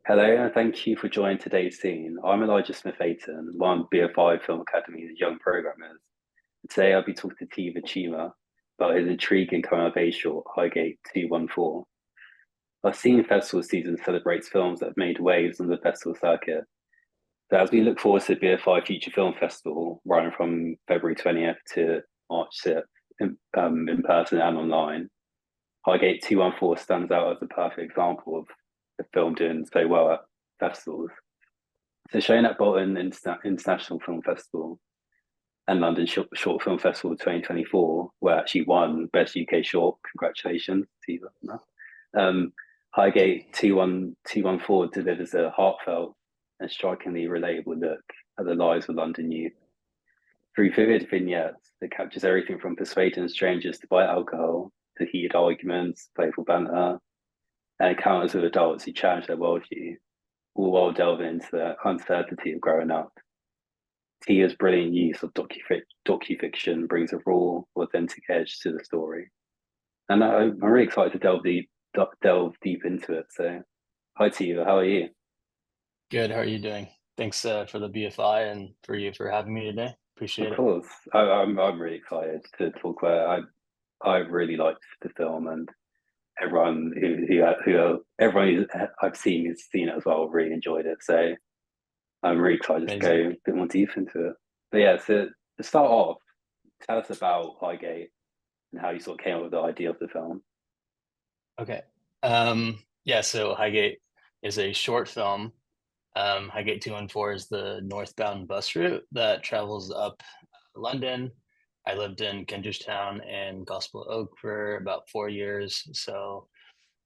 Hello, and thank you for joining today's scene. I'm Elijah Smith-Ayton, one of BFI Film Academy's young programmers. Today I'll be talking to Teva Cheema about his intriguing coming-of-age short, Highgate 214. Our scene festival season celebrates films that have made waves on the festival circuit. So as we look forward to the BFI Future Film Festival, running from February 20th to March 6th, in person and online, Highgate 214 stands out as a perfect example of the film doing so well at festivals. So showing at Bolton International Film Festival and London Short Film Festival 2024, where actually won Best UK Short. Congratulations to you on that. Highgate 214 delivers a heartfelt and strikingly relatable look at the lives of London youth. Through vivid vignettes that captures everything from persuading strangers to buy alcohol to heated arguments, playful banter, and encounters with adults who challenge their worldview, all while delving into the uncertainty of growing up. Tia's brilliant use of docufiction brings a raw, authentic edge to the story. And I'm really excited to delve deep into it. So, hi Tia, how are you? Good. How are you doing? Thanks for the BFI and for having me today. Of Appreciate it. course, I'm really excited to talk about it. I really liked the film, and everyone I've seen who's seen it as well really enjoyed it. So I'm really excited to go Amazing. a bit more deep into it. But yeah, so to start off, tell us about Highgate and how you sort of came up with the idea of the film. Okay. Yeah, so Highgate is a short film. Highgate 214 is the northbound bus route that travels up London. I lived in Kentish Town and Gospel Oak for about 4 years, so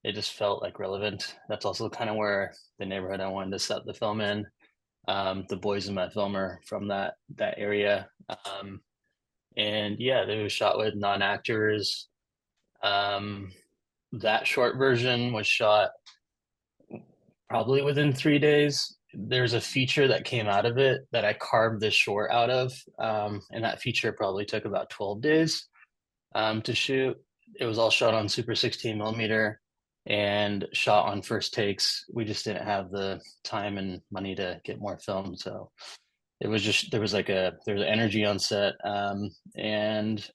it just felt like relevant. That's also kind of where the neighborhood I wanted to set the film in. The boys in my film are from that area. And yeah, they was shot with non-actors. Um, that short version was shot probably within 3 days. There's a feature that came out of it that I carved this short out of, and that feature probably took about 12 days to shoot. It was all shot on Super 16 millimeter and shot on first takes. We just didn't have the time and money to get more film, so it was just there was energy on set, and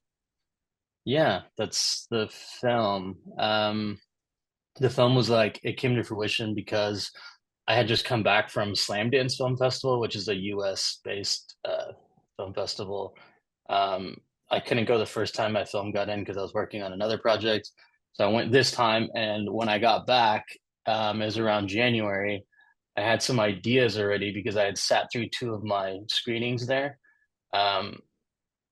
yeah, that's the film. The film was like it came to fruition because I had just come back from Slam Dance Film Festival, which is a US based film festival. Um, I couldn't go the first time my film got in because I was working on another project. So I went this time, and when I got back, it was around January. I had some ideas already because I had sat through two of my screenings there. Um,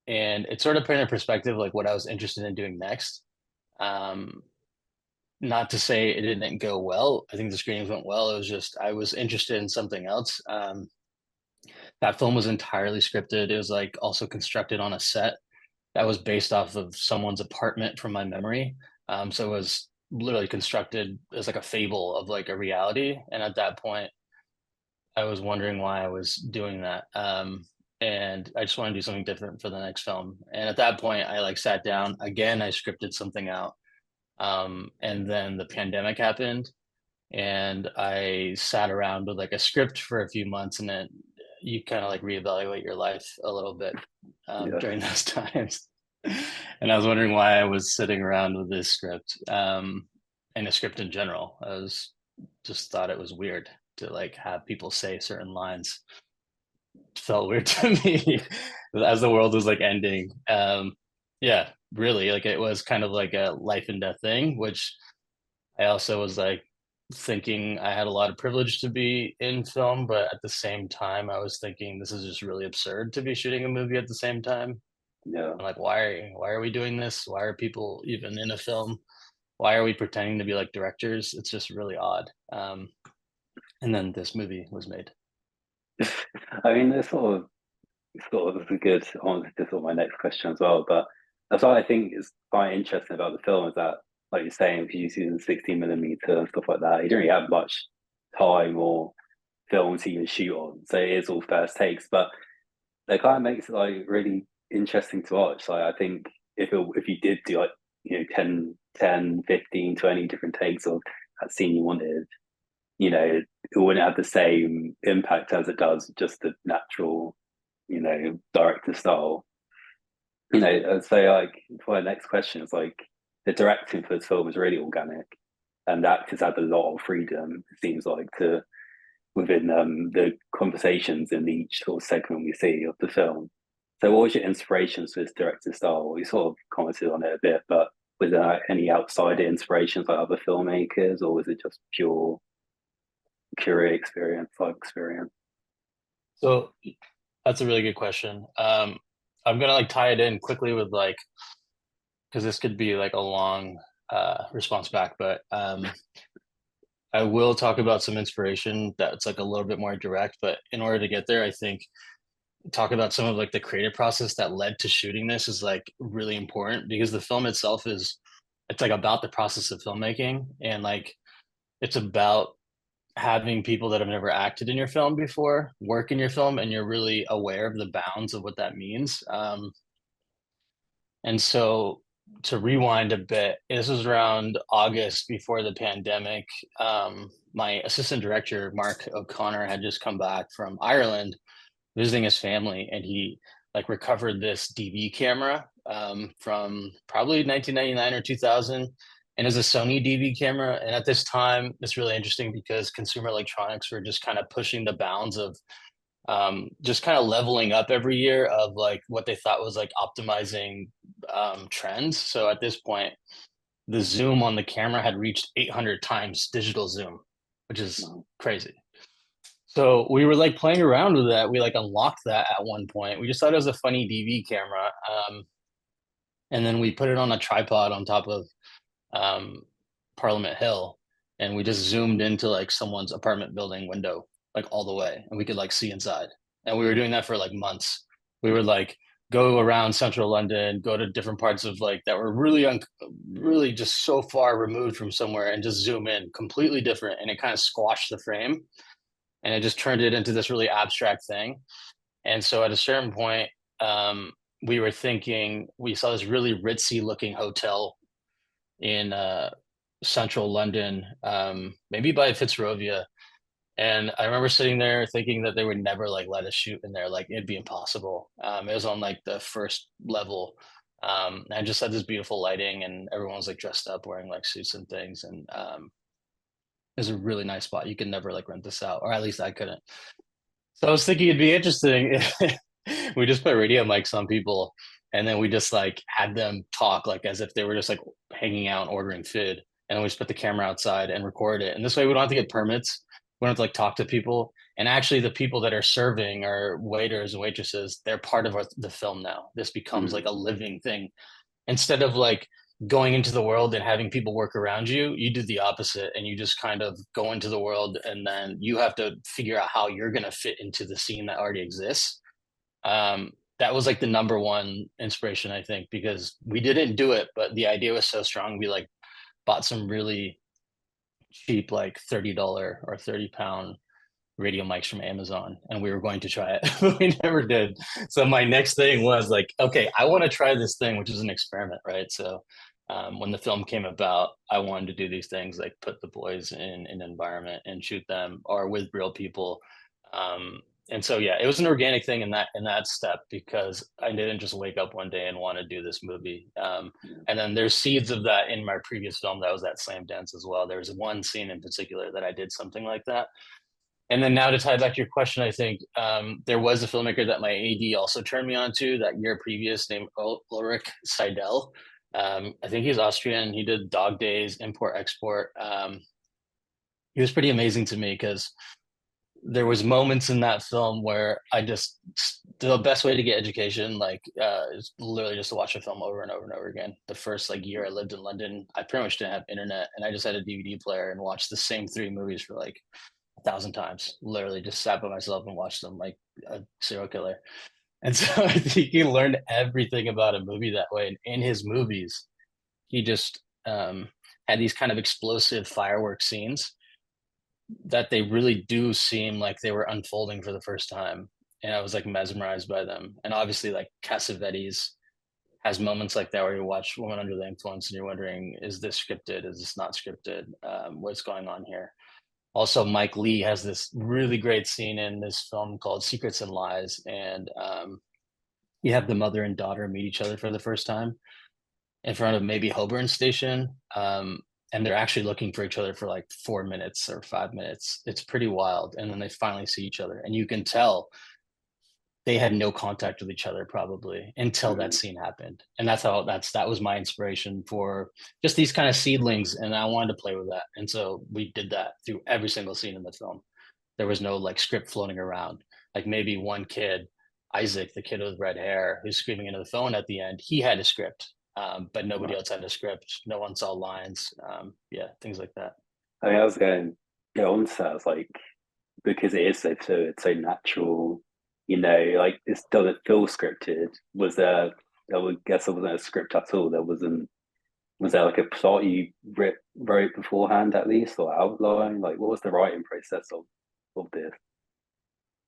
and it sort of put in perspective like what I was interested in doing next. Um, Not to say it didn't go well. I think the screenings went well. It was just I was interested in something else. That film was entirely scripted. It was like also constructed on a set that was based off of someone's apartment from my memory. So it was literally constructed as like a fable of like a reality. And at that point, I was wondering why I was doing that. And I just want to do something different for the next film. And at that point, I like sat down again. I scripted something out, and then the pandemic happened, and I sat around with like a script for a few months, and then you kind of like reevaluate your life a little bit Yeah, during those times. And I was wondering why I was sitting around with this script, and a script in general. I was just thought it was weird to like have people say certain lines. It felt weird to me as the world was like ending. Yeah, really, like it was kind of like a life and death thing, which I also was like thinking I had a lot of privilege to be in film, but at the same time, I was thinking this is just really absurd to be shooting a movie at the same time. yeah. I'm like, why are we doing this? Why are people even in a film? Why are we pretending to be like directors? It's just really odd. And then this movie was made. I mean, it's sort of a good answer to sort of my next question as well. But that's what I think is quite interesting about the film is that, like you're saying, because you're using 16 millimeter and stuff like that, you don't really have much time or film to even shoot on. So it is all first takes, but that kind of makes it like really interesting to watch. Like I think if you did do like 10, 10, 15, 20 different takes of that scene you wanted, it wouldn't have the same impact as it does just the natural, director style. I'd say like for the next question is like the directing for this film is really organic, and the actors had a lot of freedom. It seems like to within the conversations in each sort of segment we see of the film. So, what was your inspirations for this director style? You sort of commented on it a bit, but was there like, any outside inspirations like other filmmakers, or was it just pure career experience, life experience? So that's a really good question. I'm gonna like tie it in quickly with like because this could be like a long response back, but I will talk about some inspiration that's like a little bit more direct. But in order to get there, I think talk about some of like the creative process that led to shooting this is like really important because the film itself is it's like about the process of filmmaking and like it's about having people that have never acted in your film before work in your film and you're really aware of the bounds of what that means. And so to rewind a bit, this was around August before the pandemic. My assistant director, Mark O'Connor, had just come back from Ireland visiting his family, and he like recovered this DV camera from probably 1999 or 2000. And it's a Sony DV camera. And at this time, it's really interesting because consumer electronics were just kind of pushing the bounds of just kind of leveling up every year of like what they thought was like optimizing trends. So at this point, the zoom on the camera had reached 800 times digital zoom, which is crazy. So we were like playing around with that. We like unlocked that at one point. We just thought it was a funny DV camera. And then we put it on a tripod on top of um, Parliament Hill, and we just zoomed into like someone's apartment building window, like all the way, and we could like see inside. And we were doing that for like months. We would like go around central London, go to different parts of like that were really just so far removed from somewhere, and just zoom in, completely different, and it kind of squashed the frame, and it just turned it into this really abstract thing. And so at a certain point, we were thinking we saw this really ritzy looking hotel in central London, maybe by Fitzrovia. And I remember sitting there thinking that they would never like let us shoot in there, like it'd be impossible. It was on like the first level. And I just had this beautiful lighting, and everyone was like dressed up, wearing like suits and things. And it was a really nice spot. You could never like rent this out, or at least I couldn't. So I was thinking it'd be interesting. We just put radio mics on people, and then we just like had them talk like as if they were just like hanging out and ordering food. And then we just put the camera outside and record it. And this way we don't have to get permits. We don't have to like talk to people. And actually the people that are serving are waiters and waitresses. They're part of the film now. This becomes like Mm. a living thing. Instead of like going into the world and having people work around you, you do the opposite and you just kind of go into the world and then you have to figure out how you're going to fit into the scene that already exists. That was like the number one inspiration, I think, because we didn't do it, but the idea was so strong. We like bought some really cheap, like $30 or 30 pound radio mics from Amazon, and we were going to try it, but we never did. So my next thing was like, okay, I want to try this thing, which is an experiment, right? So when the film came about, I wanted to do these things, like put the boys in an environment and shoot them, or with real people. Um, and so yeah, it was an organic thing in that step because I didn't just wake up one day and want to do this movie. And then there's seeds of that in my previous film that was that Slam Dance as well. There's one scene in particular that I did something like that. And then now to tie back to your question, I think there was a filmmaker that my AD also turned me on to that year previous named Ulrich Seidel. I think he's Austrian. He did Dog Days, Import Export. He was pretty amazing to me because there was moments in that film where I just the best way to get education like is literally just to watch a film over and over and over again. The first like year I lived in London, I pretty much didn't have internet, and I just had a DVD player and watched the same three movies for like 1,000 times. Literally just sat by myself and watched them like a serial killer. And so I think he learned everything about a movie that way. And in his movies, he just had these kind of explosive fireworks scenes that they really do seem like they were unfolding for the first time. And I was like mesmerized by them. And obviously, like Cassavetes has moments like that where you watch Woman Under the Influence and you're wondering, is this scripted? Is this not scripted? What's going on here? Also, Mike Lee has this really great scene in this film called Secrets and Lies, and you have the mother and daughter meet each other for the first time in front of maybe Holborn Station. And they're actually looking for each other for like 4 minutes or 5 minutes. It's pretty wild. And then they finally see each other. And you can tell they had no contact with each other probably until that Mm. scene happened. And that was my inspiration for just these kind of seedlings. And I wanted to play with that. And so we did that through every single scene in the film. There was no like script floating around. Like maybe one kid, Isaac, the kid with red hair, who's screaming into the phone at the end, he had a script, but nobody Right. else had a script. No one saw lines. Yeah, things like that. I mean, I was going to go on to that. It's like because it is so fluid, it's so natural. Like this doesn't feel scripted. Was there? I would guess there wasn't a script at all. There wasn't. Was there like a plot you wrote beforehand at least, or outline? Like, what was the writing process of this?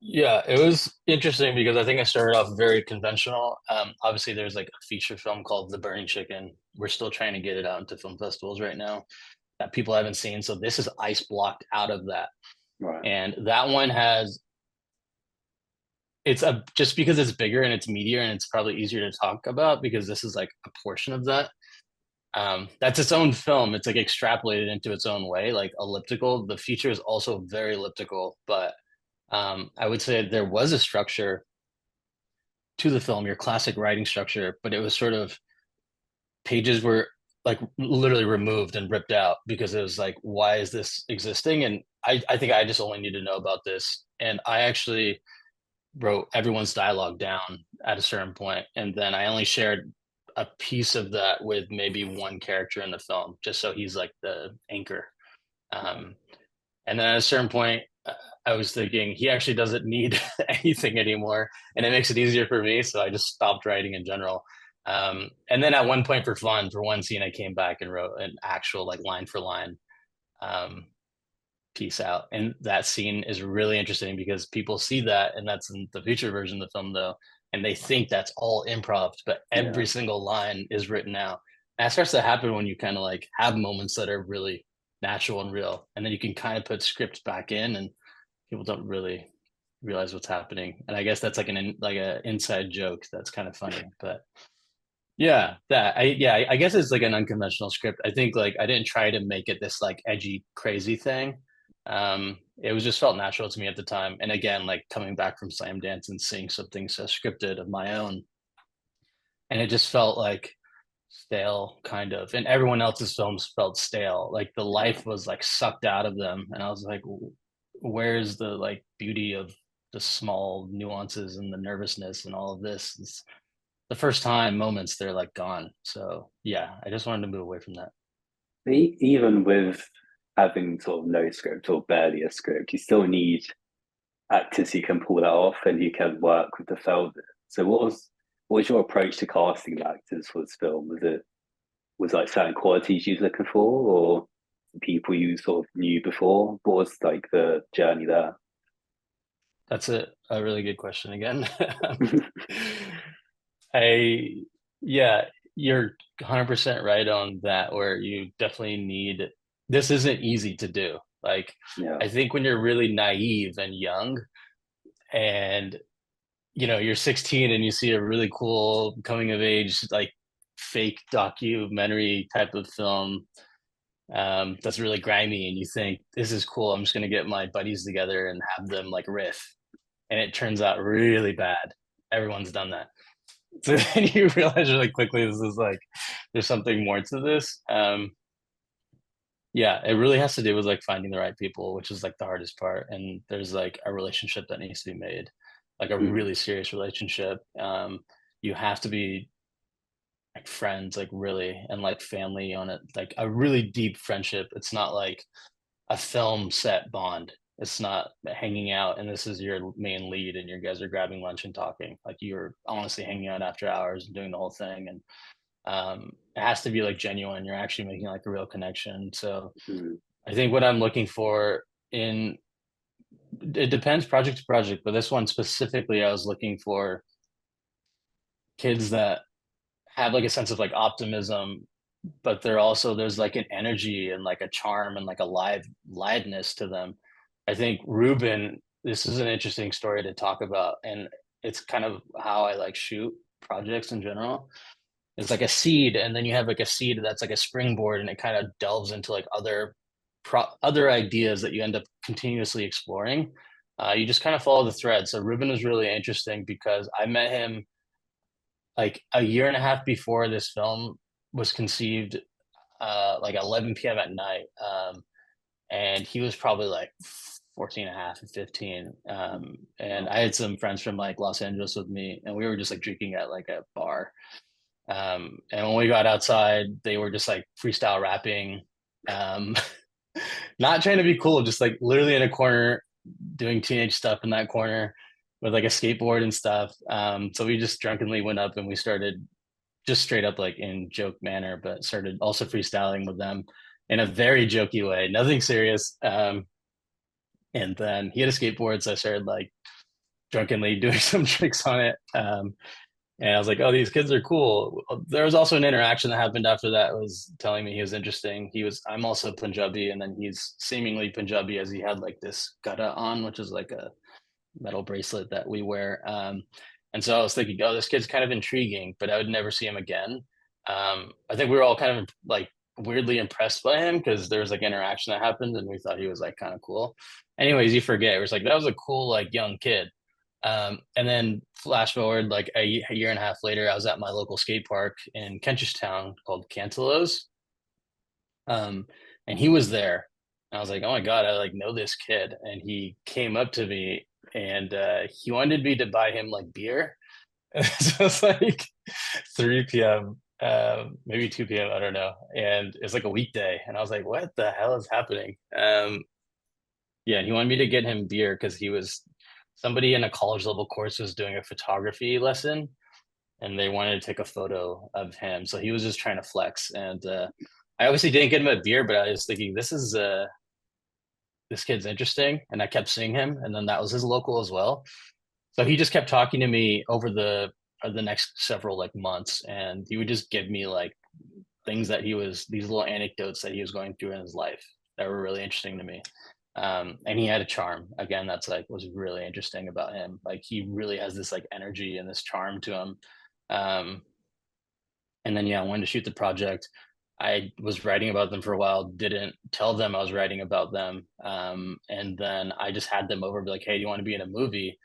Yeah, it was interesting because I think I started off very conventional. Obviously, there's like a feature film called The Burning Chicken. We're still trying to get it out into film festivals right now that people haven't seen. So this is ice blocked out of that. Right. And that one has just because it's bigger and it's meatier and it's probably easier to talk about because this is like a portion of that. That's its own film. It's like extrapolated into its own way, like elliptical. The feature is also very elliptical, but I would say there was a structure to the film, your classic writing structure, but it was sort of pages were like literally removed and ripped out because it was like, why is this existing? And I think I just only need to know about this. And I actually wrote everyone's dialogue down at a certain point, and then I only shared a piece of that with maybe one character in the film, just so he's like the anchor. Right. Um, and then at a certain point, I was thinking he actually doesn't need anything anymore, and it makes it easier for me. So I just stopped writing in general. And then at one point, for fun, for one scene, I came back and wrote an actual like line for line um, piece out. And that scene is really interesting because people see that, and that's in the feature version of the film, though, and they think that's all improv, but Yeah. every single line is written out. And that starts to happen when you kind of like have moments that are really natural and real, and then you can kind of put scripts back in, and people don't really realize what's happening. And I guess that's like like a inside joke that's kind of funny, but yeah, I guess it's like an unconventional script. I think like I didn't try to make it this like edgy, crazy thing. It was just felt natural to me at the time. And again, like coming back from Slam Dance and seeing something so scripted of my own, and it just felt like stale, kind of. And everyone else's films felt stale. Like the Yeah. life was like sucked out of them, and I was like, where's the like beauty of the small nuances and the nervousness and all of this? It's, the first time moments they're like gone. So yeah, I just wanted to move away from that. Even with having sort of no script or barely a script, you still need actors who can pull that off and who can work with the film. So what was your approach to casting the actors for this film? Was like certain qualities you was looking for, or people you sort of knew before? What was like the journey there? That's a really good question again. I yeah, you're 100% right on that, where you definitely need, this isn't easy to do. Like Yeah. I think when you're really naive and young, and you're 16 and you see a really cool coming of age like fake documentary type of film, that's really grimy, and you think this is cool, I'm just going to get my buddies together and have them like riff, and it turns out really bad. Everyone's done that. So then you realize really quickly this is like there's something more to this. Yeah, it really has to do with like finding the right people, which is like the hardest part. And there's like a relationship that needs to be made, like a Mm. really serious relationship. You have to be like friends, like really, and like family on it, like a really deep friendship. It's not like a film set bond. It's not hanging out and this is your main lead and you guys are grabbing lunch and talking. Like you're honestly hanging out after hours and doing the whole thing. And it has to be like genuine. You're actually making like a real connection. So Mm. I think what I'm looking for in, it depends project to project, but this one specifically, I was looking for kids that have like a sense of like optimism but there's like an energy and like a charm and like a liveness to them. I think Ruben, this is an interesting story to talk about, and it's kind of how I like shoot projects in general. It's like a seed, and then you have like a seed that's like a springboard, and it kind of delves into like other ideas that you end up continuously exploring. You just kind of follow the thread. So Ruben was really interesting because I met him like a year and a half before this film was conceived, like 11 p.m. at night. And he was probably like 14 and a half and 15. And I had some friends from like Los Angeles with me, and we were just like drinking at like a bar. And when we got outside, they were just like freestyle rapping, um, not trying to be cool, just like literally in a corner doing teenage stuff in that corner with like a skateboard and stuff. So we just drunkenly went up and we started just straight up like in joke manner, but started also freestyling with them in a very jokey way, nothing serious. And then he had a skateboard, so I started like drunkenly doing some tricks on it. And I was like, oh, these kids are cool. There was also an interaction that happened after that was telling me he was interesting. I'm also Punjabi, and then he's seemingly Punjabi as he had like this gutta on, which is like a metal bracelet that we wear. And so I was thinking, oh, this kid's kind of intriguing, but I would never see him again. I think we were all kind of like weirdly impressed by him because there was like interaction that happened, and we thought he was like kind of cool. Anyways, you forget, it was like that was a cool like young kid. And then flash forward like a year and a half later, I was at my local skate park in Kentish Town called Cantaloupe. Um, and he was there. And I was like, oh my God, I like know this kid. And he came up to me and he wanted me to buy him like beer. So it's like 3 p.m., maybe 2 p.m., I don't know. And it's like a weekday. And I was like, what the hell is happening? Yeah, and he wanted me to get him beer because somebody in a college level course was doing a photography lesson and they wanted to take a photo of him. So he was just trying to flex. And I obviously didn't get him a beer, but I was thinking this kid's interesting. And I kept seeing him, and then that was his local as well. So he just kept talking to me over the next several like months, and he would just give me like these little anecdotes that he was going through in his life that were really interesting to me. And he had a charm again that's like was really interesting about him. Like he really has this like energy and this charm to him. Um, and then yeah, I wanted to shoot the project. I was writing about them for a while, didn't tell them I was writing about them. And then I just had them over, be like, hey, do you want to be in a movie?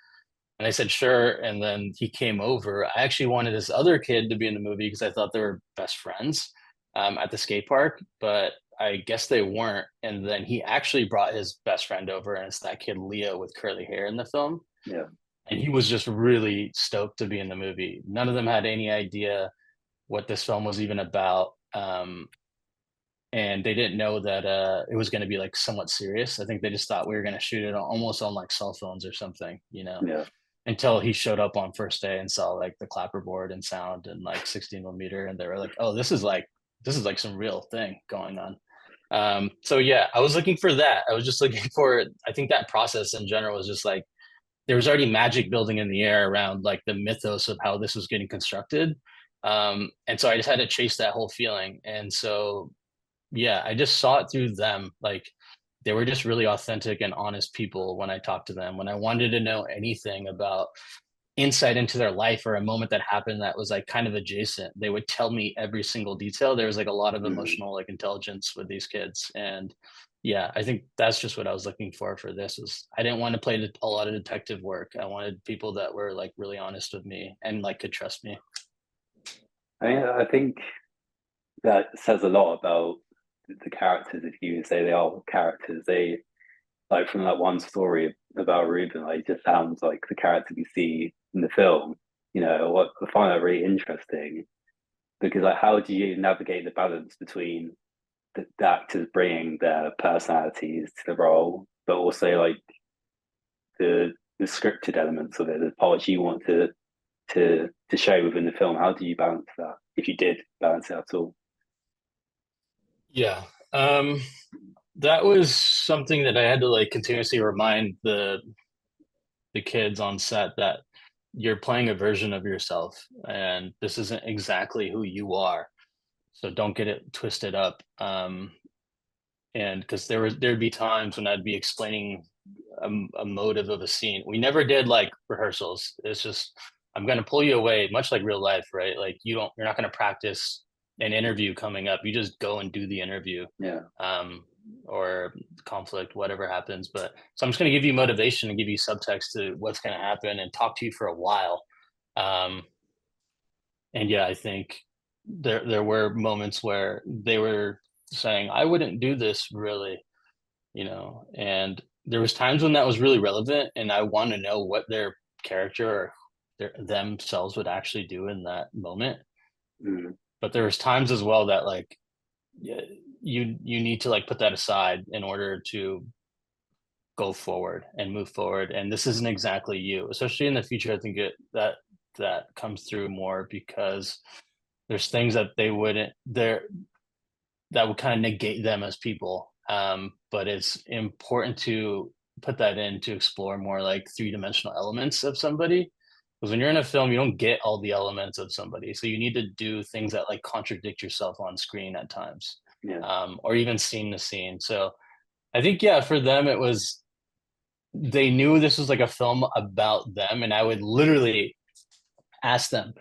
And I said, sure. And then he came over. I actually wanted this other kid to be in the movie because I thought they were best friends at the skate park, but I guess they weren't. And then he actually brought his best friend over, and it's that kid Leo with curly hair in the film. Yeah. And he was just really stoked to be in the movie. None of them had any idea what this film was even about. And they didn't know that it was going to be like somewhat serious. I think they just thought we were going to shoot it almost on like cell phones or something, Yeah. until he showed up on first day and saw like the clapperboard and sound and like 16 millimeter. And they were like, oh, this is like some real thing going on. So yeah, I was looking for that. I was just looking for, I think that process in general was just like, there was already magic building in the air around like the mythos of how this was getting constructed. And so I just had to chase that whole feeling. And so, yeah, I just saw it through them. Like they were just really authentic and honest people when I talked to them. When I wanted to know anything about insight into their life or a moment that happened that was like kind of adjacent, they would tell me every single detail. There was like a lot of Mm. emotional like intelligence with these kids. And yeah, I think that's just what I was looking for this. Was I didn't want to play a lot of detective work. I wanted people that were like really honest with me and like could trust me. I think that says a lot about the characters. If you say they are characters, they like from that one story about Ruben, like, it just sounds like the character we see in the film. What I find that really interesting because like, how do you navigate the balance between the actors bringing their personalities to the role, but also like the scripted elements of it, the parts you want to show within the film? How do you balance that if you did balance it at all? Yeah. Um, that was something that I had to like continuously remind the kids on set that you're playing a version of yourself and this isn't exactly who you are. So don't get it twisted up. And because there'd be times when I'd be explaining a motive of a scene. We never did like rehearsals. It's just I'm going to pull you away, much like real life, right? Like you're not going to practice an interview coming up. You just go and do the interview, Yeah. um, or conflict, whatever happens. But so I'm just going to give you motivation and give you subtext to what's going to happen and talk to you for a while. Um, and yeah, I think there were moments where they were saying, I wouldn't do this really, and there was times when that was really relevant and I want to know what their character or themselves would actually do in that moment. Mm. But there was times as well that like you need to like put that aside in order to go forward and move forward, and this isn't exactly you, especially in the future. I think that comes through more because there's things that they wouldn't there that would kind of negate them as people. But it's important to put that in to explore more like three-dimensional elements of somebody. Because when you're in a film, you don't get all the elements of somebody. So you need to do things that like contradict yourself on screen at times, Yeah. or even scene to scene. So I think, yeah, for them, it was, they knew this was like a film about them. And I would literally ask them,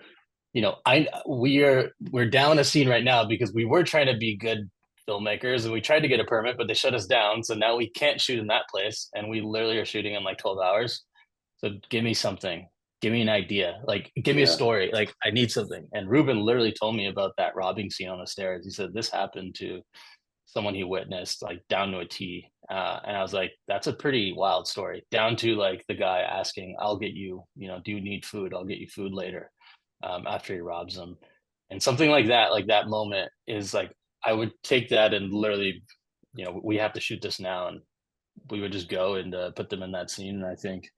we're down a scene right now because we were trying to be good filmmakers and we tried to get a permit, but they shut us down. So now we can't shoot in that place. And we literally are shooting in like 12 hours. So give me something. Give me an idea. Like, give me a Yeah. story. Like, I need something. And Ruben literally told me about that robbing scene on the stairs. He said, this happened to someone he witnessed, like down to a T. And I was like, that's a pretty wild story. Down to like the guy asking, I'll get you, do you need food? I'll get you food later, after he robs them. And something like that moment is like, I would take that and literally, we have to shoot this now. And we would just go and put them in that scene. And I think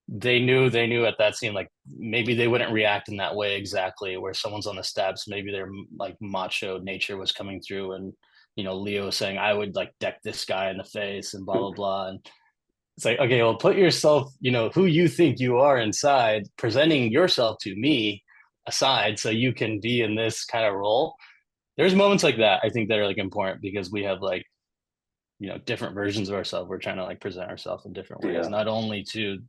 they knew at that scene, like maybe they wouldn't react in that way exactly where someone's on the steps, maybe their like macho nature was coming through, and Leo was saying I would like deck this guy in the face and blah blah blah. And it's like, okay, well, put yourself, who you think you are inside, presenting yourself to me aside so you can be in this kind of role. There's moments like that I think that are like important because we have like, different versions of ourselves. We're trying to like present ourselves in different ways, Yeah. not only to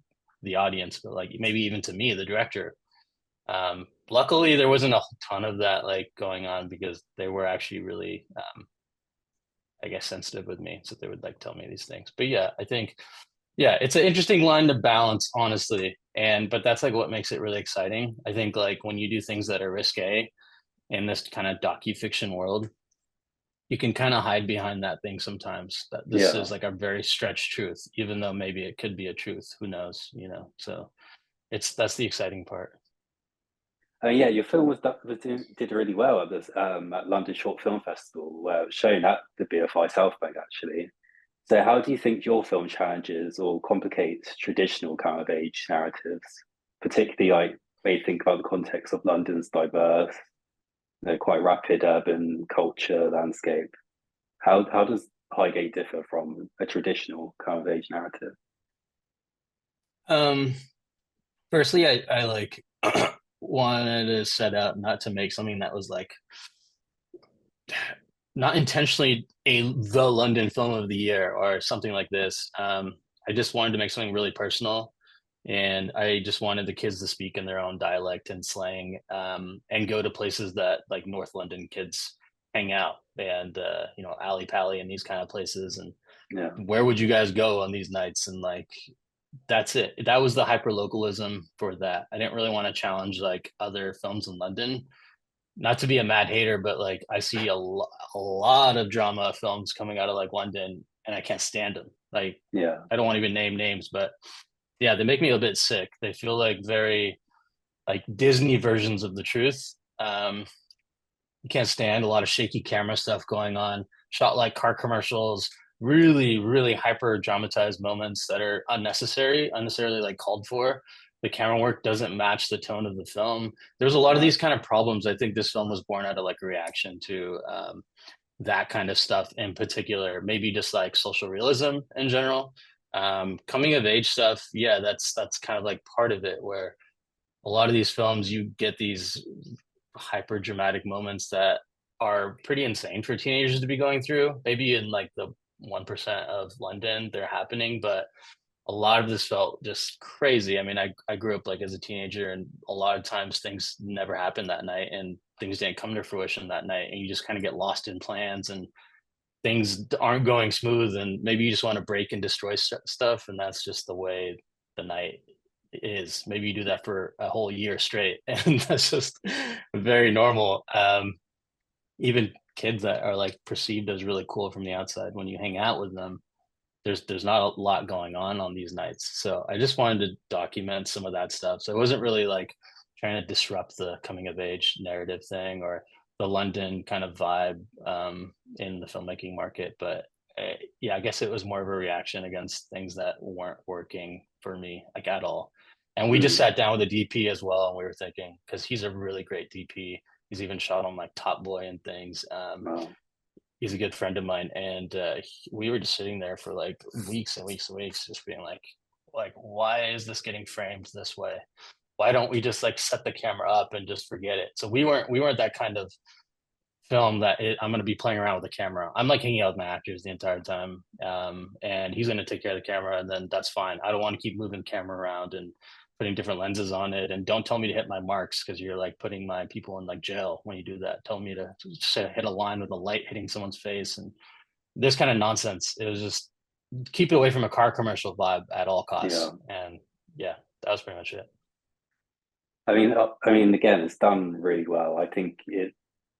the audience, but like maybe even to me, the director. Luckily, there wasn't a ton of that like going on because they were actually really, I guess, sensitive with me, so they would like tell me these things. But yeah, I think, yeah, it's an interesting line to balance, honestly. And but that's like what makes it really exciting. I think like when you do things that are risque in this kind of docu-fiction world, you can kind of hide behind that thing sometimes, that this Yeah. is like a very stretched truth, even though maybe it could be a truth, who knows, so that's the exciting part. Yeah, your film did really well at this at London Short Film Festival, where it was shown at the BFI South Bank actually. So, how do you think your film challenges or complicates traditional coming of age narratives, particularly like when you think about the context of London's diverse, quite rapid urban culture landscape? How does Highgate differ from a traditional coming of age narrative? um Firstly, I like wanted to set out not to make something that was like not intentionally the London film of the year or something like this. I just wanted to make something really personal, and I just wanted the kids to speak in their own dialect and slang, and go to places that like North London kids hang out, and alley pally and these kind of places. And Yeah. where would you guys go on these nights? And like that's it. That was the hyper localism for that. I didn't really want to challenge like other films in London. Not to be a mad hater, but like I see a lot of drama films coming out of like London, and I can't stand them. Like Yeah. I don't want to even name names, but yeah, they make me a bit sick. They feel like very like Disney versions of the truth. You can't stand a lot of shaky camera stuff going on, shot like car commercials, really, really hyper dramatized moments that are unnecessarily like called for. The camera work doesn't match the tone of the film. There's a lot of Right. these kind of problems. I think this film was born out of like a reaction to that kind of stuff in particular, maybe just like social realism in general. Coming of age stuff, yeah, that's kind of like part of it, where a lot of these films you get these hyper dramatic moments that are pretty insane for teenagers to be going through. Maybe in like the 1% of London they're happening, but a lot of this felt just crazy. I mean, I grew up like as a teenager, and a lot of times things never happened that night, and things didn't come to fruition that night, and you just kind of get lost in plans, and things aren't going smooth, and maybe you just want to break and destroy stuff, and that's just the way the night is. Maybe you do that for a whole year straight, and that's just very normal. Even kids that are like perceived as really cool from the outside, when you hang out with them, there's not a lot going on these nights. So I just wanted to document some of that stuff. So it wasn't really like trying to disrupt the coming of age narrative thing or the London kind of vibe in the filmmaking market. But yeah, I guess it was more of a reaction against things that weren't working for me like at all. And we just Mm. sat down with the DP as well, and we were thinking, because he's a really great DP. He's even shot on like Top Boy and things. Wow. He's a good friend of mine, and we were just sitting there for like weeks and weeks and weeks, just being like, why is this getting framed this way? Why don't we just like set the camera up and just forget it? So we weren't that kind of film that I'm going to be playing around with the camera. I'm like hanging out with my actors the entire time, and he's going to take care of the camera, and then that's fine. I don't want to keep moving the camera around and putting different lenses on it. And don't tell me to hit my marks, because you're like putting my people in like jail when you do that. Tell me to just hit a line with a light hitting someone's face and this kind of nonsense. It was just keep it away from a car commercial vibe at all Yeah. costs. And yeah, that was pretty much it. I mean, again, it's done really well. I think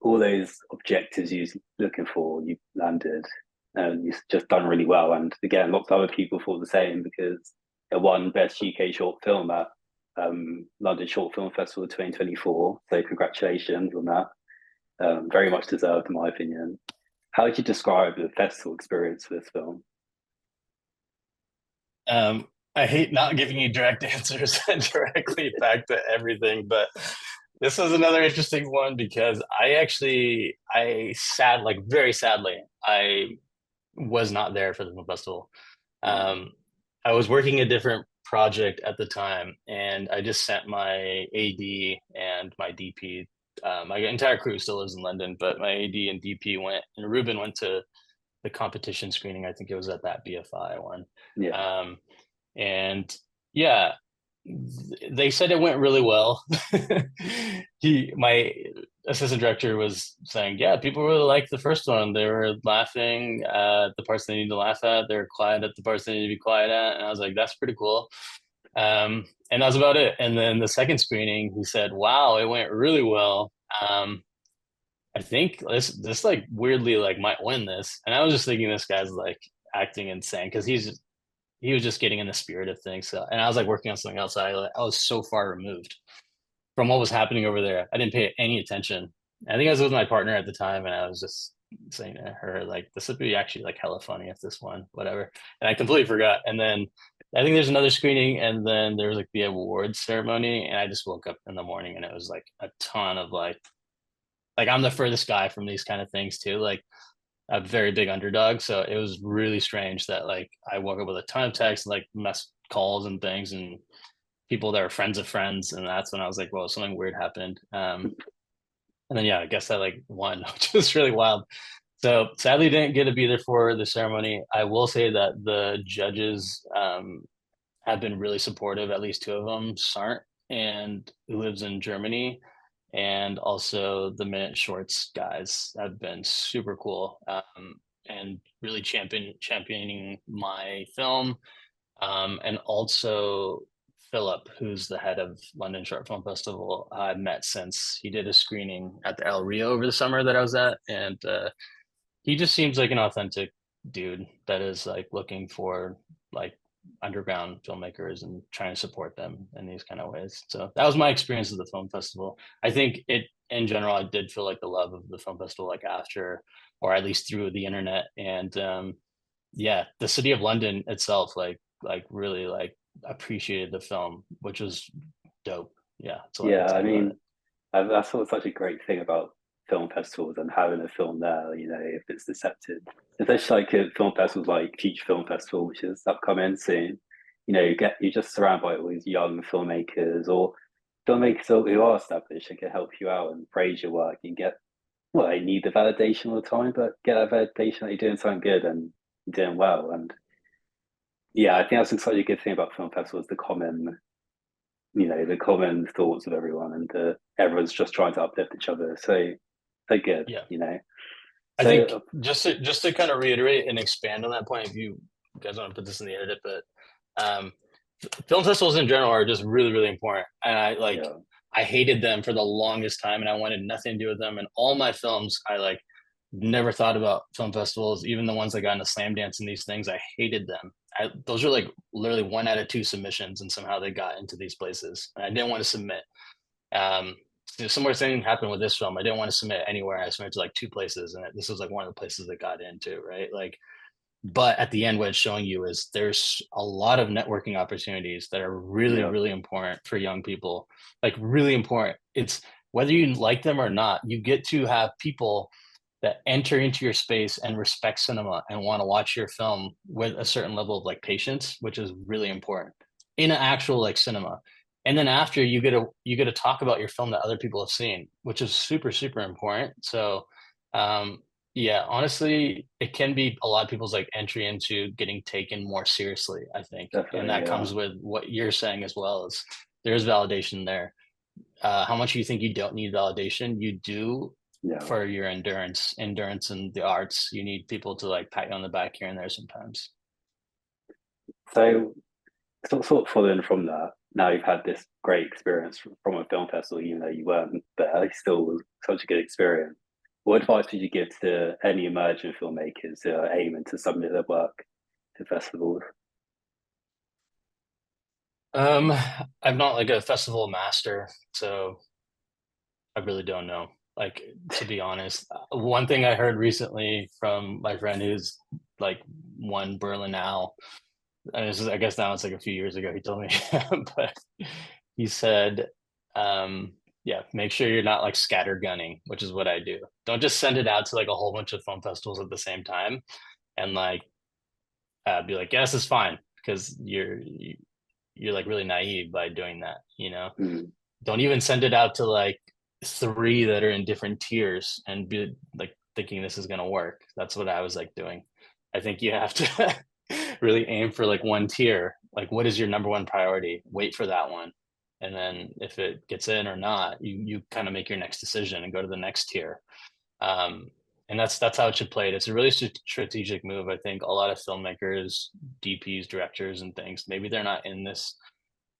all those objectives you're looking for, you landed, and you've just done really well. And again, lots of other people thought the same because it won Best UK Short Film at London Short Film Festival 2024. So congratulations on that. Very much deserved, in my opinion. How would you describe the festival experience for this film? I hate not giving you direct answers and directly back to everything, but this was another interesting one because I sad, like very sadly, I was not there for the film festival. Wow. Um, I was working a different project at the time, and I just sent my AD and my DP. My entire crew still lives in London, but my AD and DP went, and Ruben went to the competition screening. I think it was at that BFI one. Yeah. Um, and yeah, they said it went really well. My assistant director was saying, yeah, people really liked the first one. They were laughing at the parts they need to laugh at. They're quiet at the parts they need to be quiet at. And I was like, that's pretty cool. And that was about it. And then the second screening, he said, wow, it went really well. I think this like weirdly like might win this. And I was just thinking this guy's like acting insane because he was just getting in the spirit of things. So, and I was like working on something else. I was so far removed from what was happening over there. I didn't pay any attention. I think I was with my partner at the time, and I was just saying to her like, "This would be actually like hella funny if this one, whatever." And I completely forgot. And then I think there's another screening, and then there was like the awards ceremony, and I just woke up in the morning, and it was like a ton of like I'm the furthest guy from these kind of things too. Like a very big underdog. So it was really strange that like I woke up with a ton of texts, like mess calls and things, and people that were friends of friends. And that's when I was like, well, something weird happened. And then yeah, I guess I like won, which was really wild. So sadly didn't get to be there for the ceremony. I will say that the judges have been really supportive, at least two of them, Sarnt and who lives in Germany, and also the Minute Shorts guys have been super cool and really championing my film. And also Philip, who's the head of London Short Film Festival, I've met since he did a screening at the El Rio over the summer that I was at, and he just seems like an authentic dude that is like looking for like underground filmmakers and trying to support them in these kind of ways. So that was my experience of the film festival. I think it in general, I did feel like the love of the film festival like after, or at least through the internet. And yeah, the city of London itself like really like appreciated the film, which was dope. Yeah, that's all I can Yeah, I say about it. mean, that's sort of such a great thing about film festivals and having a film there, you know, if it's accepted. Especially like a film festivals like Future Film Festival, which is upcoming soon. You know, you're just surrounded by all these young filmmakers or filmmakers who are established and can help you out and praise your work and get well, they need the validation all the time, but get that validation that you're doing something good and you're doing well. And yeah, I think that's such a good thing about film festivals, the common, the common thoughts of everyone, and everyone's just trying to uplift each other. So good, Yeah. I think So just to kind of reiterate and expand on that point, if you guys want to put this in the edit, but um, film festivals in general are just really, really important. And yeah, I hated them for the longest time, and I wanted nothing to do with them. And all my films, I like never thought about film festivals, even the ones that got into slam dance and these things. I hated them. Those are like literally 1 out of 2 submissions, and somehow they got into these places. And I didn't want to submit. Um, Similar thing happened with this film. I didn't want to submit anywhere. I submitted to like 2 places, and this was like one of the places that got into, right? Like, but at the end, what it's showing you is there's a lot of networking opportunities that are really, yeah, really important for young people. Like, really important. It's whether you like them or not, you get to have people that enter into your space and respect cinema and want to watch your film with a certain level of like patience, which is really important in an actual like cinema. And then after you get to talk about your film that other people have seen, which is super, super important. So um yeah, honestly, it can be a lot of people's like entry into getting taken more seriously, I think. And definitely, that yeah, comes with what you're saying as well, as there's validation there. How much you think you don't need validation, you do yeah. for your endurance in the arts. You need people to like pat you on the back here and there sometimes. So sort of following from that, now you've had this great experience from a film festival, even though you weren't there, it still was such a good experience. What advice would you give to any emerging filmmakers who are aiming to submit their work to festivals? um I'm not like a festival master, so I really don't know, like, to be honest. One thing I heard recently from my friend who's like won Berlinale, and this is, I guess now it's like a few years ago he told me, but he said, um, yeah, make sure you're not like scattergunning, which is what I do. Don't just send it out to like a whole bunch of film festivals at the same time and like be like, yeah, this is fine, because you're like really naive by doing that, you know? Mm, Don't even send it out to like 3 that are in different tiers and be like thinking this is gonna work. That's what I was like doing. I think you have to really aim for like one tier. Like, what is your number one priority? Wait for that one. And then if it gets in or not, you kind of make your next decision and go to the next tier. Um, and that's how it should play it. It's a really strategic move. I think a lot of filmmakers, DPs, directors, and things, maybe they're not in this.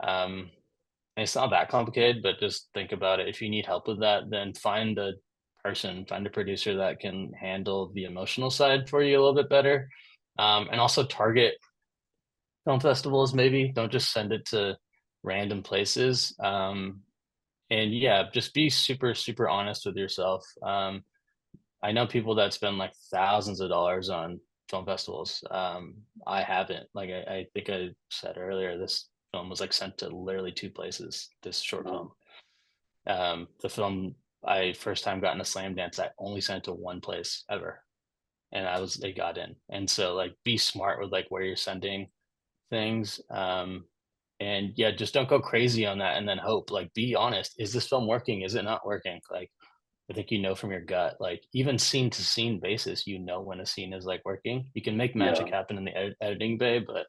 And it's not that complicated, but just think about it. If you need help with that, then find a producer that can handle the emotional side for you a little bit better. And also target film festivals, maybe. Don't just send it to random places. And yeah, just be super, super honest with yourself. I know people that spend like thousands of dollars on film festivals. I haven't. Like I think I said earlier, this film was like sent to literally 2 places. This short wow. film. The film I first time got in a slam dance, I only sent it to 1 place ever, and they got in. And so like, be smart with like where you're sending things. And yeah, just don't go crazy on that, and then hope. Like, be honest. Is this film working? Is it not working? Like, I think from your gut, like even scene to scene basis, when a scene is like working. You can make magic Yeah, happen in the editing bay, but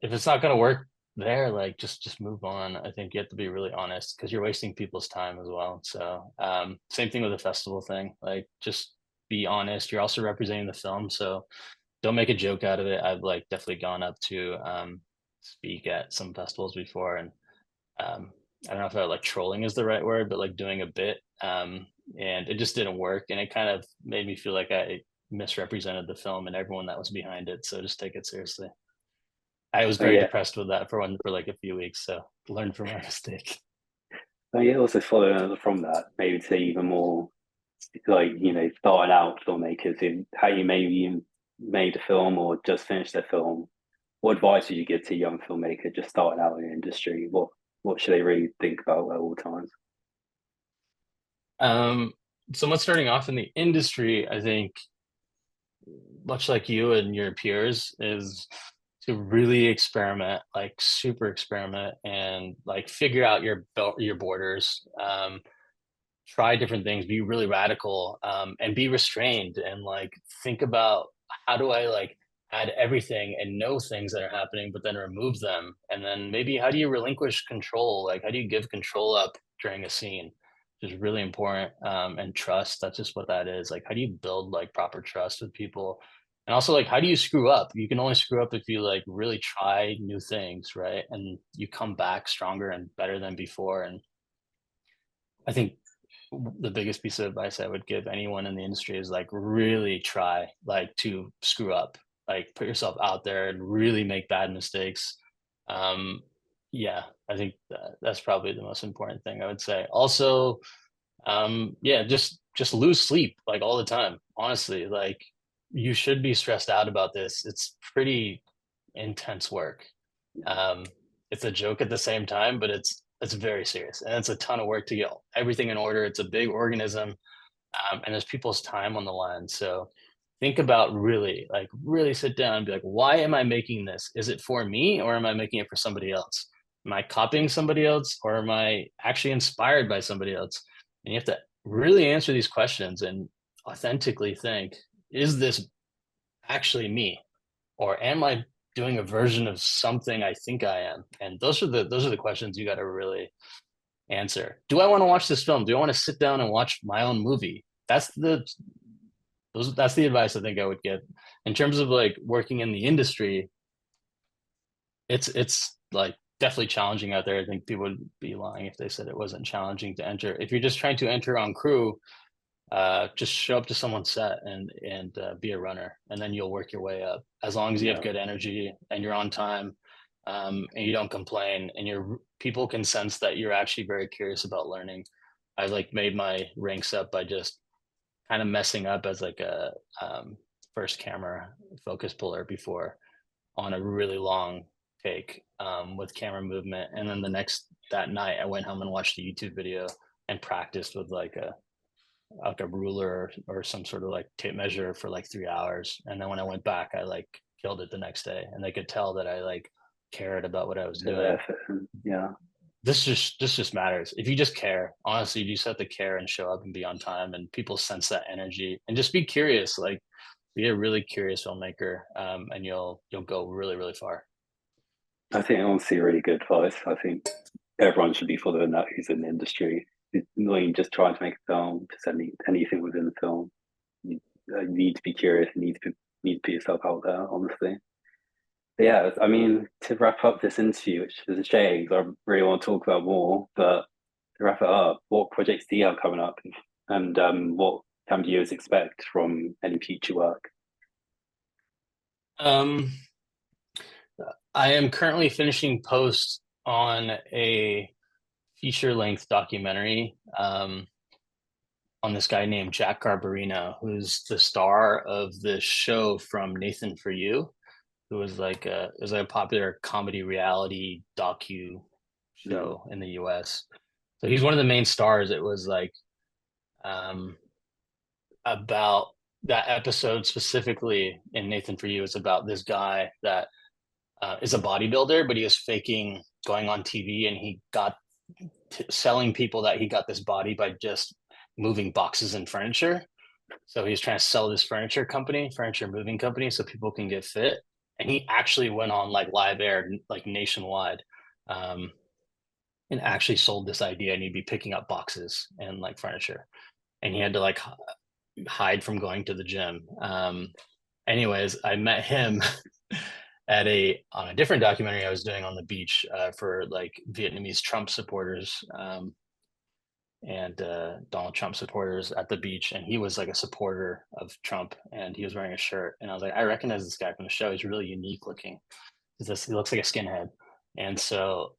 if it's not going to work there, like just move on. I think you have to be really honest, because you're wasting people's time as well. So same thing with the festival thing. Like, just be honest. You're also representing the film, so don't make a joke out of it. I've like definitely gone up to speak at some festivals before, and um, I don't know if like trolling is the right word, but like doing a bit, and it just didn't work, and it kind of made me feel like I misrepresented the film and everyone that was behind it. So just take it seriously. I was oh very yeah, depressed with that for like a few weeks, so learn from my mistake. oh yeah. Also following on from that, maybe to even more like starting out filmmakers in how you maybe made a film or just finished their film. What advice would you give to a young filmmaker just starting out in the industry? What should they really think about at all times? Um, Someone starting off in the industry, I think, much like you and your peers, is to really experiment, like super experiment, and like figure out your borders. try different things, be really radical, and be restrained, and like think about how do I like add everything and know things that are happening, but then remove them, and then maybe how do you relinquish control? Like how do you give control up during a scene? Which is really important, and trust. That's just what that is. Like how do you build like proper trust with people? And also like how do you screw up? You can only screw up if you like really try new things, right? And you come back stronger and better than before. And I think the biggest piece of advice I would give anyone in the industry is like really try like to screw up, like put yourself out there and really make bad mistakes. Um, yeah, I think that's probably the most important thing I would say. Also, yeah, just lose sleep like all the time. Honestly, like you should be stressed out about this. It's pretty intense work. Um, it's a joke at the same time, but it's very serious and it's a ton of work to get everything in order. It's a big organism, and there's people's time on the line. So think about really, like, really sit down and be like, why am I making this? Is it for me or am I making it for somebody else? Am I copying somebody else or am I actually inspired by somebody else? And you have to really answer these questions and authentically think, is this actually me? Or am I doing a version of something I think I am? And those are the questions you got to really answer. Do I want to watch this film? Do I want to sit down and watch my own movie? That's the advice I think I would give. In terms of like working in the industry, it's like definitely challenging out there. I think people would be lying if they said it wasn't challenging to enter. If you're just trying to enter on crew, just show up to someone's set and be a runner, and then you'll work your way up. As long as you have Yeah. good energy and you're on time, and you don't complain, and your people can sense that you're actually very curious about learning. I like made my ranks up by just kind of messing up as like a first camera focus puller before on a really long take, with camera movement, and then that night I went home and watched a YouTube video and practiced with like a ruler or some sort of like tape measure for like 3 hours. And then when I went back, I like killed it the next day. And they could tell that I like cared about what I was The doing. effort. Yeah. This just matters. If you just care, honestly, you just have to care and show up and be on time, and people sense that energy. And just be curious, like be a really curious filmmaker, and you'll go really, really far. I think honestly really good advice. I think everyone should be following that who's in the industry. It's not even just trying to make a film, just anything within the film. You need to be curious, you need to put yourself out there, honestly. But yeah, I mean, to wrap up this interview, which is a shame because I really want to talk about more, but to wrap it up, what projects do you have coming up? And what can viewers expect from any future work? Um, I am currently finishing post on a feature length documentary, on this guy named Jack Garbarino, who's the star of the show from Nathan For You, who was like a popular comedy reality docu Mm, show in the US. So he's one of the main stars. It was like, um, about that episode specifically in Nathan For You is about this guy that is a bodybuilder, but he was faking going on TV, and he got selling people that he got this body by just moving boxes and furniture. So he's trying to sell this furniture moving company, so people can get fit. And he actually went on like live air, like nationwide, um, and actually sold this idea. And he'd be picking up boxes and like furniture, and he had to like hide from going to the gym. Anyways, I met him at a on a different documentary I was doing on the beach, for like Vietnamese Trump supporters, and Donald Trump supporters at the beach, and he was like a supporter of Trump, and he was wearing a shirt, and I was like, I recognize this guy from the show. He's really unique looking. He looks like a skinhead, and so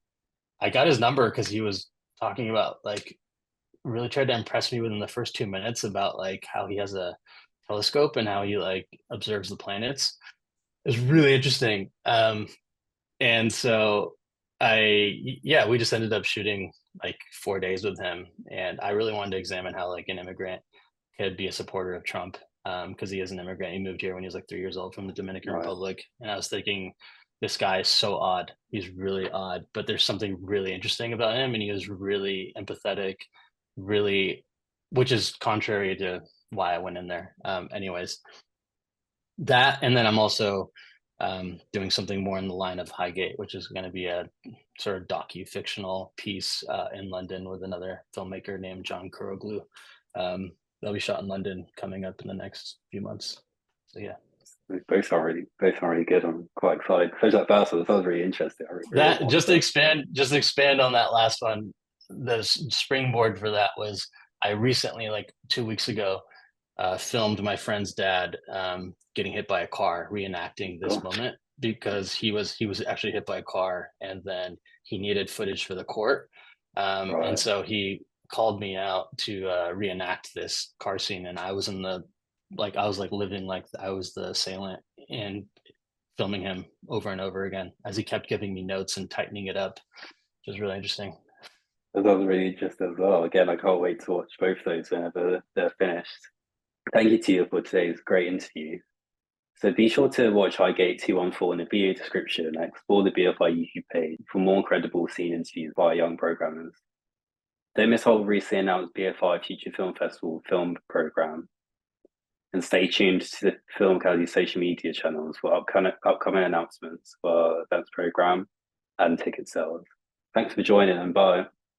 I got his number because he was talking about like really tried to impress me within the first 2 minutes about like how he has a telescope and how he like observes the planets. It was really interesting. And so yeah, we just ended up shooting like 4 days with him. And I really wanted to examine how like an immigrant could be a supporter of Trump. Because he is an immigrant. He moved here when he was like 3 years old from the Dominican right. Republic. And I was thinking, this guy is so odd. He's really odd, but there's something really interesting about him. And he was really empathetic, really which is contrary to why I went in there. Anyways, that, and then I'm also doing something more in the line of Highgate, which is going to be a sort of docu-fictional piece in London with another filmmaker named John Kuroglu. That'll be shot in London coming up in the next few months. So yeah. Both are really good. I'm quite excited. Especially that first one, that sounds really interesting. I really That want just to expand on that last one, the springboard for that was I recently, like 2 weeks ago, filmed my friend's dad getting hit by a car, reenacting this God, moment because he was actually hit by a car, and then he needed footage for the court, and right. so he called me out to reenact this car scene, and I was in the like I was like living like I was the assailant and filming him over and over again as he kept giving me notes and tightening it up, which was really interesting. That sounds really interesting as well. Again, I can't wait to watch both of those whenever they're finished. Thank you to you for today's great interview. So be sure to watch Highgate 214 in the video description and explore the BFI YouTube page for more incredible scene interviews by young programmers. Don't miss our recently announced BFI Future Film Festival film program, and stay tuned to the Film Academy social media channels for upcoming announcements for our events program and ticket sales. Thanks for joining, and bye.